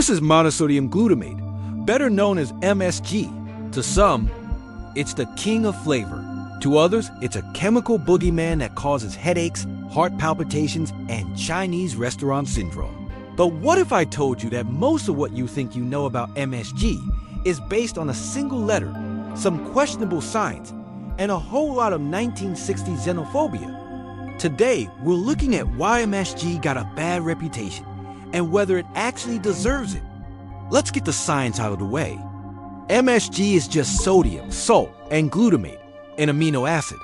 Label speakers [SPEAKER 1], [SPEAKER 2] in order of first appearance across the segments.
[SPEAKER 1] This is monosodium glutamate, better known as MSG. To some, it's the king of flavor. To others, it's a chemical boogeyman that causes headaches, heart palpitations, and Chinese restaurant syndrome. But what if I told you that most of what you think you know about MSG is based on a single letter, some questionable science, and a whole lot of 1960s xenophobia? Today, we're looking at why MSG got a bad reputation and whether it actually deserves it. Let's get the science out of the way. MSG is just sodium, salt, and glutamate, an amino acid.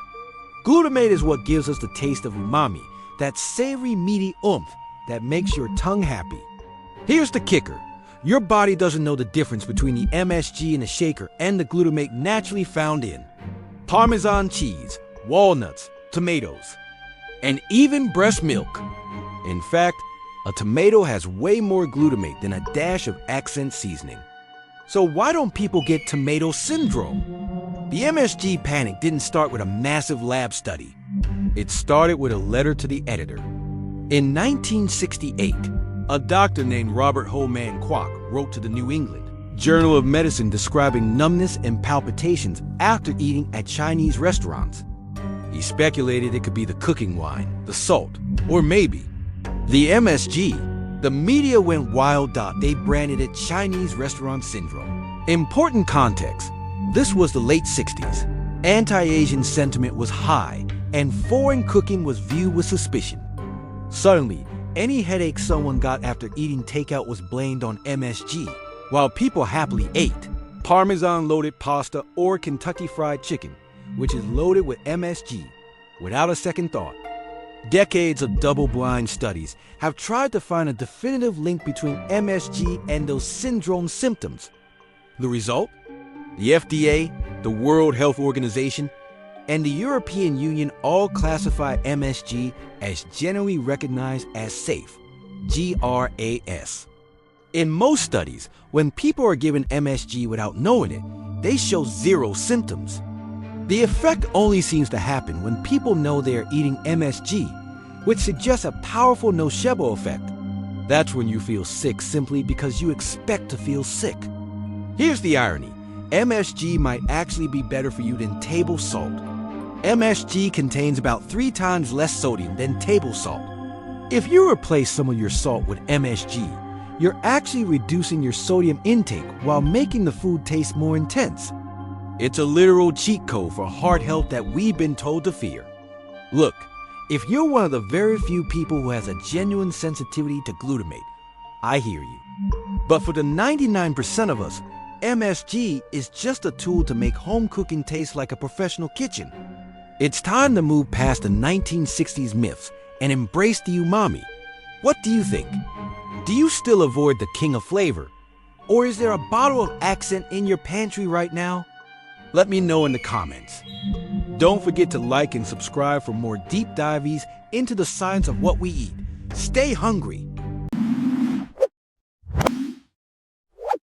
[SPEAKER 1] Glutamate is what gives us the taste of umami, that savory, meaty oomph that makes your tongue happy. Here's the kicker. Your body doesn't know the difference between the MSG in the shaker and the glutamate naturally found in Parmesan cheese, walnuts, tomatoes, and even breast milk. In fact, a tomato has way more glutamate than a dash of accent seasoning. So why don't people get tomato syndrome? The MSG panic didn't start with a massive lab study. It started with a letter to the editor. In 1968, a doctor named Robert Holman Kwok wrote to the New England Journal of Medicine describing numbness and palpitations after eating at Chinese restaurants. He speculated it could be the cooking wine, the salt, or maybe the MSG. The media went wild. They branded it Chinese restaurant syndrome. Important context. This was the late 60s. Anti-Asian sentiment was high, and foreign cooking was viewed with suspicion. Suddenly, any headache someone got after eating takeout was blamed on MSG, while people happily ate Parmesan-loaded pasta or Kentucky Fried Chicken, which is loaded with MSG, without a second thought. Decades of double-blind studies have tried to find a definitive link between MSG and those syndrome symptoms. The result? The FDA, the World Health Organization, and the European Union all classify MSG as generally recognized as safe, GRAS. In most studies, when people are given MSG without knowing it, they show zero symptoms. The effect only seems to happen when people know they are eating MSG, which suggests a powerful nocebo effect. That's when you feel sick simply because you expect to feel sick. Here's the irony. MSG might actually be better for you than table salt. MSG contains about 3 times less sodium than table salt. If you replace some of your salt with MSG, you're actually reducing your sodium intake while making the food taste more intense. It's a literal cheat code for heart health that we've been told to fear. Look, if you're one of the very few people who has a genuine sensitivity to glutamate, I hear you. But for the 99% of us, MSG is just a tool to make home cooking taste like a professional kitchen. It's time to move past the 1960s myths and embrace the umami. What do you think? Do you still avoid the king of flavor? Or is there a bottle of accent in your pantry right now? Let me know in the comments. Don't forget to like and subscribe for more deep dives into the science of what we eat. Stay hungry.